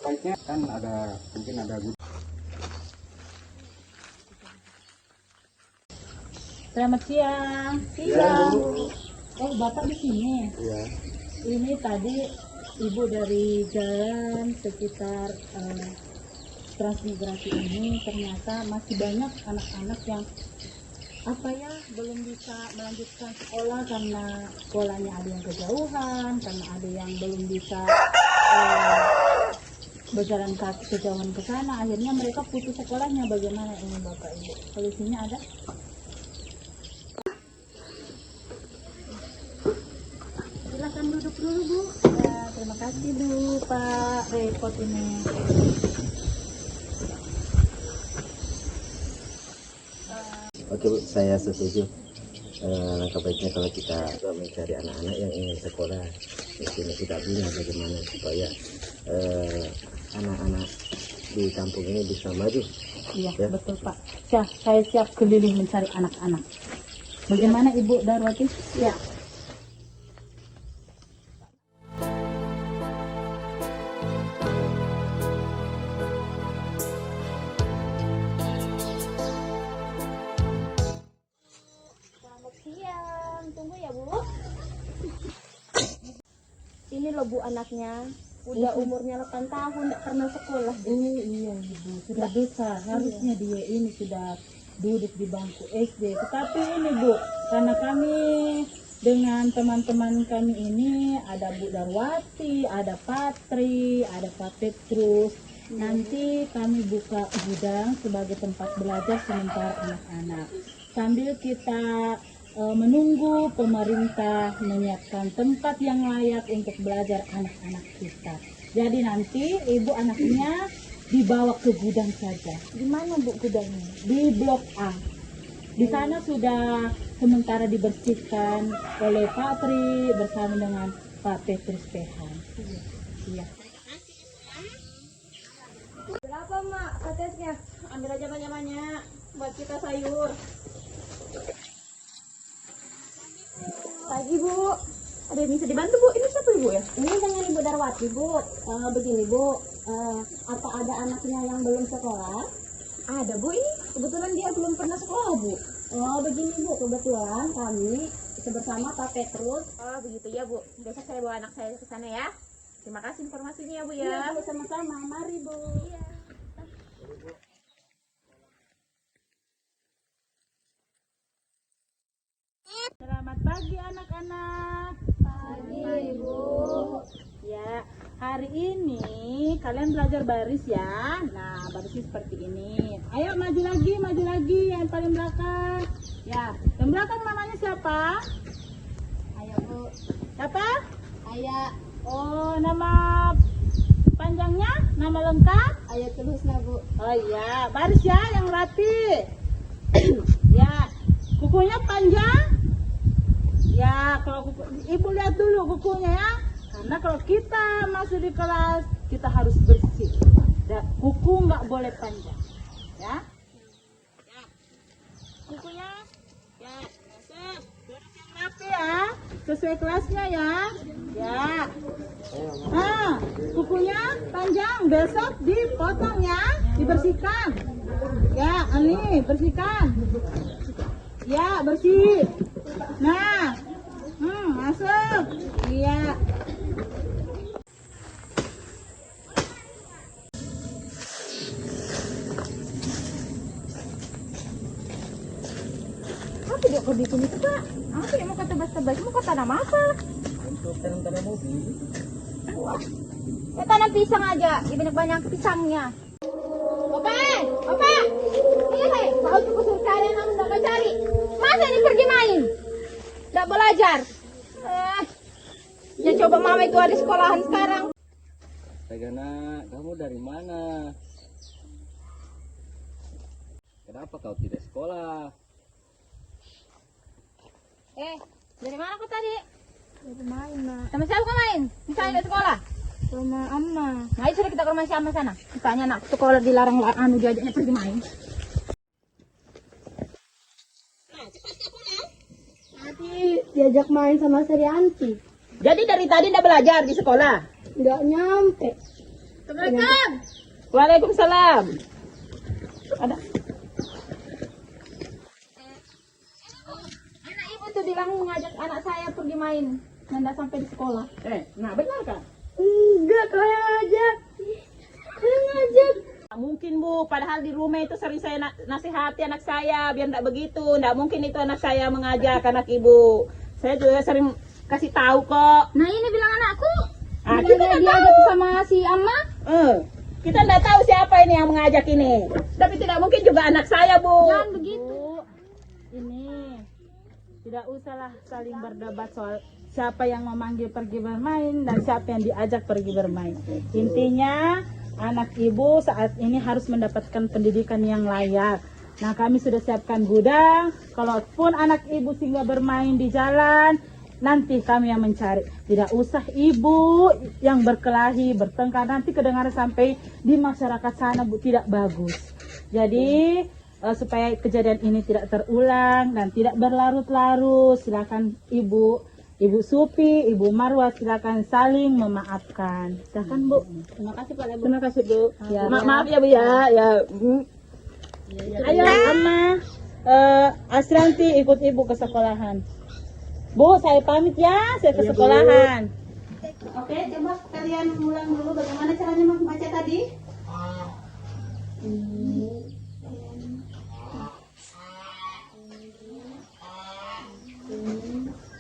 Baiknya kan ada mungkin ada Selamat siang. siang. Oh, Bapak di sini. Iya. Ini tadi Ibu dari jalan sekitar transmigrasi ini ternyata masih banyak anak-anak yang belum bisa melanjutkan sekolah karena sekolahnya ada yang kejauhan, karena ada yang belum bisa berjalan kaki kejauhan ke sana, akhirnya mereka putus sekolahnya. Bagaimana ini Bapak Ibu? Solusinya ada? Silakan duduk dulu Bu. Ya, terima kasih Bu Pak repot ini. Oke Bu, saya setuju. Langkah baiknya kalau kita mencari anak-anak yang ingin sekolah di sini, kita bilang bagaimana supaya anak-anak di kampung ini bisa maju. Iya, Ya. betul Pak. Saya siap keliling mencari anak-anak. Bagaimana Ibu Darwati? Ya. Selamat siang, tunggu ya Bu. Ini loh Bu anaknya, udah umurnya 8 tahun, nggak pernah sekolah. Iya Ibu, sudah besar. Harusnya dia ini sudah duduk di bangku SD. Tetapi ini Bu, karena kami dengan teman-teman kami ini ada Bu Darwati, ada Patri, ada Pak Petrus. Nanti kami buka gudang sebagai tempat belajar sementara anak-anak. Sambil kita menunggu pemerintah menyiapkan tempat yang layak untuk belajar anak-anak kita. Jadi nanti ibu anaknya dibawa ke gudang saja. Di mana Bu gudangnya? Di Blok A. Di sana sudah sementara dibersihkan oleh Pak Tri bersama dengan Pak Petrus PH. Iya. Berapa Mak katesnya? Ambil aja banyak-banyak buat kita sayur. Pagi Bu, ada yang bisa dibantu Bu? Ini siapa Ibu ya? Ini dengan Ibu Darwati Bu. Begini Bu, apa ada anaknya yang belum sekolah? Ada Bu ini, kebetulan dia belum pernah sekolah Bu. Oh begini Bu, kebetulan kami bersama Pak Petrus. Oh begitu ya Bu, besok saya bawa anak saya ke sana ya. Terima kasih informasinya ya Bu ya. Iya Bu, sama-sama. Mari Bu. Iya. Selamat pagi anak-anak. Pagi Ibu. Ya, hari ini kalian belajar baris ya. Nah, barisnya seperti ini. Ayo maju lagi yang paling belakang. Ya, yang belakang namanya siapa? Ayo Bu. Siapa? Ayah. Oh, nama panjangnya, nama lengkap? Ayah terusnya Bu. Oh iya, baris ya yang rapi. Ya, kukunya panjang. Ya, kalau kuku, ibu lihat dulu kukunya ya. Karena kalau kita masuk di kelas, kita harus bersih. Dan kuku nggak boleh panjang. Ya. Ya. Kukunya, ya, masuk. Duduk yang rapi ya. Sesuai kelasnya ya. Ya. Nah, kukunya panjang. Besok dipotong ya. Dibersihkan. Ya, ini bersihkan. Ya, bersih. Nah, masuk. Iya. Apa dia kok bikin itu Pak? Apa yang mau kata tebas-tebas? Mau kata tanam apa? Untuk tanam-tanam mobil. Ya tanam pisang aja, ya banyak-banyak pisangnya. Opa, Opa, ini kau cukup suruh cari anak udah cari. Masa ini pergi main? Tidak belajar. Ya coba mama itu ada sekolahan sekarang. Tegana, kamu dari mana? Kenapa kau tidak sekolah? Dari mana kau tadi? Dari main Mak. Sama siapa kau main? Misalnya di sekolah. Sama Amma. Nah, itu sudah kita ke rumah si Amma sana. Tanya nak, sekolah dilarang diajaknya pergi main. Tadi diajak main sama Serianti. Jadi dari tadi tidak belajar di sekolah? Nggak nyampe. Assalamualaikum. Waalaikumsalam. Ada. Anak ibu tuh bilang mengajak anak saya pergi main. Nanda sampai di sekolah. Nah benar kan? Enggak, kau yang ngajak. Kau yang ngajak. Mungkin Bu, padahal di rumah itu sering saya nasihati anak saya biar tidak begitu. Tidak mungkin itu anak saya mengajak anak ibu. Saya juga sering kasih tahu kok. Nah ini bilang anakku. Ah, Kita kita nggak diajak sama si Amma. Kita tidak tahu siapa ini yang mengajak ini. Tapi tidak mungkin juga anak saya Bu. Jangan begitu. Ini tidak usahlah saling berdebat soal siapa yang memanggil pergi bermain dan siapa yang diajak pergi bermain. Intinya anak ibu saat ini harus mendapatkan pendidikan yang layak. Nah, kami sudah siapkan gudang. Kalaupun anak ibu singgah bermain di jalan, nanti kami yang mencari. Tidak usah ibu yang berkelahi, bertengkar. Nanti kedengaran sampai di masyarakat sana, Bu, tidak bagus. Jadi supaya kejadian ini tidak terulang dan tidak berlarut-larut, silakan Ibu Supi, Ibu Marwah, silakan saling memaafkan. Silakan Bu. Terima kasih Pak Ibu. Terima kasih Bu. Maaf ya Bu ya. Ayo Amma, Asranti ikut Ibu ke sekolahan. Bu, saya pamit ya, saya ke sekolahan. Oke, coba kalian ulang dulu bagaimana caranya membaca tadi.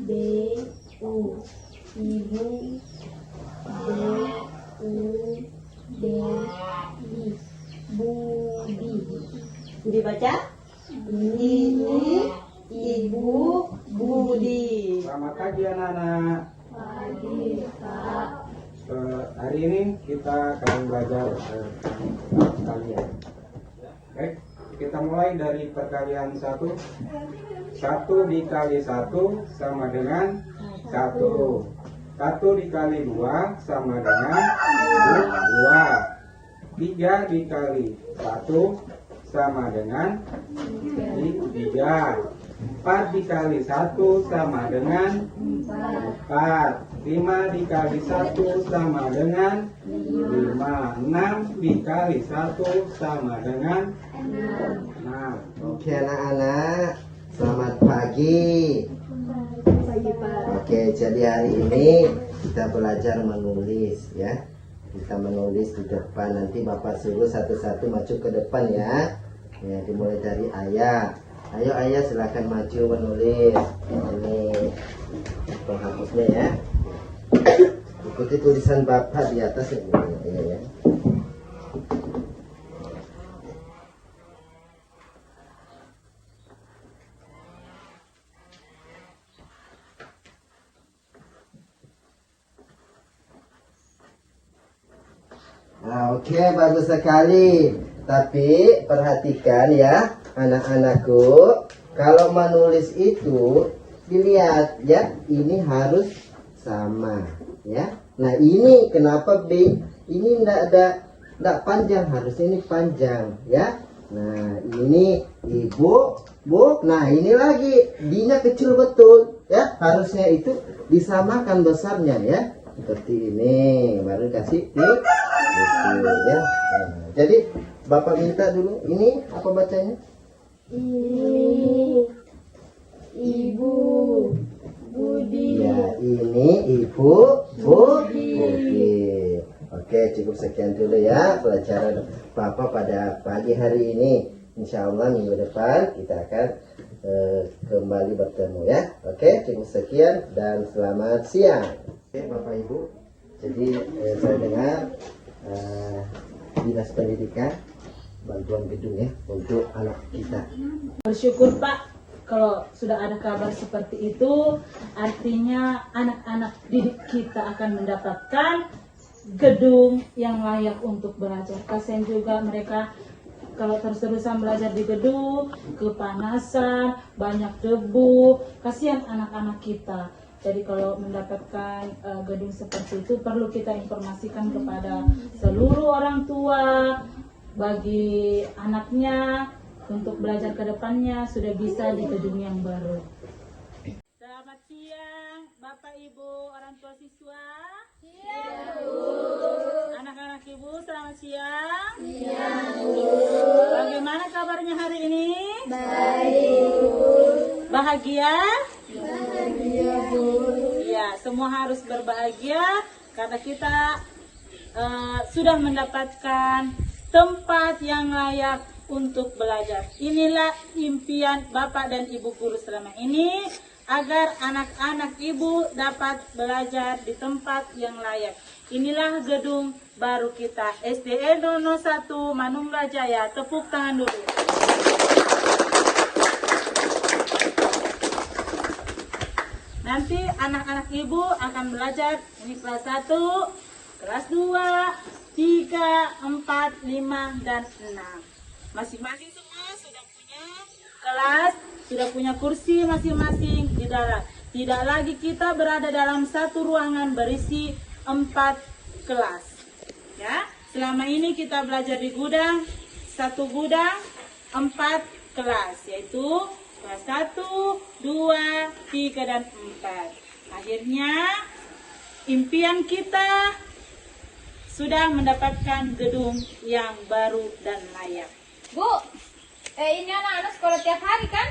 B U Ibu B U D I Budi. Dibaca? Ini Ibu Budi. Selamat pagi anak-anak. Pagi Kak. Hari ini kita akan belajar perkalian. Oke, kita mulai dari perkalian 1. 1 dikali 1 sama dengan 1. 1 dikali 2 sama dengan 2. 3 dikali 1 sama dengan 3. 4 dikali 1 sama dengan 4. 5 dikali 1 sama dengan 5. 6 dikali 1 sama dengan 6. Oke anak-anak, selamat pagi. Oke, jadi hari ini kita belajar menulis ya. Kita menulis di depan, nanti Bapak suruh satu-satu maju ke depan ya. Ya, dimulai dari ayah. Ayo ayah silakan maju menulis. Ini penghapusnya ya. Ikuti tulisan Bapak di atas ya. Ini ya. Nah, oke, bagus sekali. Tapi perhatikan ya, anak-anakku, kalau menulis itu dilihat ya, ini harus sama ya. Nah, ini kenapa B? Ini enggak panjang, harus ini panjang ya. Nah, ini ibu, bu. Nah, ini lagi D-nya kecil betul ya. Harusnya itu disamakan besarnya ya. Seperti ini, baru kasih di betul ya. Nah, jadi Bapak minta dulu, ini apa bacanya? Ini Ibu Budi. Ya, ini Ibu Budi. Oke, cukup sekian dulu ya pelajaran Bapak pada pagi hari ini. Insya Allah minggu depan kita akan kembali bertemu ya. Oke, cukup sekian dan selamat siang. Oke, Bapak Ibu. Jadi saya dengar Dinas Pendidikan bantuan gedung ya untuk anak kita. Bersyukur Pak, kalau sudah ada kabar seperti itu, artinya anak-anak didik kita akan mendapatkan gedung yang layak untuk belajar. Kasian juga mereka kalau terus-terusan belajar di gedung, kepanasan, banyak debu, kasihan anak-anak kita. Jadi kalau mendapatkan gedung seperti itu, perlu kita informasikan kepada seluruh orang tua, bagi anaknya untuk belajar ke depannya sudah bisa di gedung yang baru. Selamat siang Bapak Ibu orang tua siswa. Siang Bu. kabarnya hari ini? Baik. Bahagia? Bahagia, Bu. Ya, semua harus berbahagia karena kita sudah mendapatkan tempat yang layak untuk belajar. Inilah impian Bapak dan Ibu guru selama ini, agar anak-anak Ibu dapat belajar di tempat yang layak. Inilah gedung baru kita, SDN 01 Manunggal Jaya. Tepuk tangan dulu. Nanti anak-anak Ibu akan belajar ini kelas 1, kelas 2, 3, 4, 5, dan 6. Masing-masing semua sudah punya kelas, sudah punya kursi masing-masing di dalam. Tidak lagi kita berada dalam satu ruangan berisi 4 kelas. Ya, selama ini kita belajar di gudang, satu gudang 4 kelas, yaitu kelas 1, 2, 3, dan 4. Akhirnya impian kita sudah mendapatkan gedung yang baru dan layak. Bu, ini anak-anak sekolah tiap hari kan?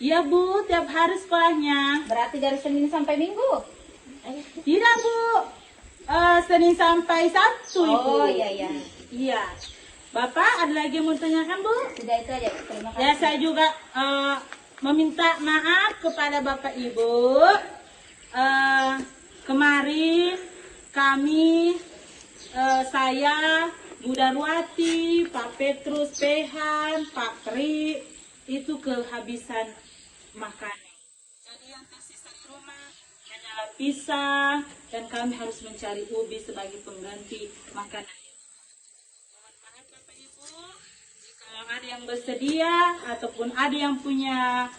Iya Bu, tiap hari sekolahnya. Berarti dari Senin sampai Minggu? Tidak Bu, Senin sampai Sabtu Ibu. Oh iya iya. Iya. Bapak ada lagi yang mau tanyakan Bu? Sudah itu aja. Terima kasih. Ya, saya juga meminta maaf kepada Bapak Ibu. Kemarin kami, saya, Bu Darwati, Pak Petrus, Pehan, Pak Tri, itu kehabisan makanan. Jadi yang tersisa di rumah hanyalah pisang, dan kami harus mencari ubi sebagai pengganti makanan. Kalau ada yang bersedia ataupun ada yang punya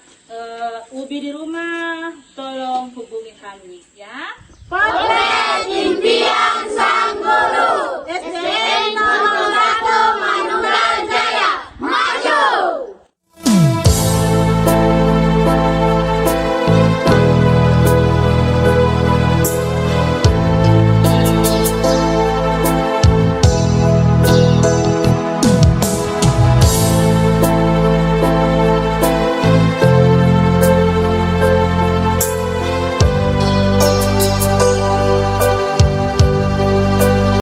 ubi di rumah, tolong hubungi kami ya. Potret impian sama.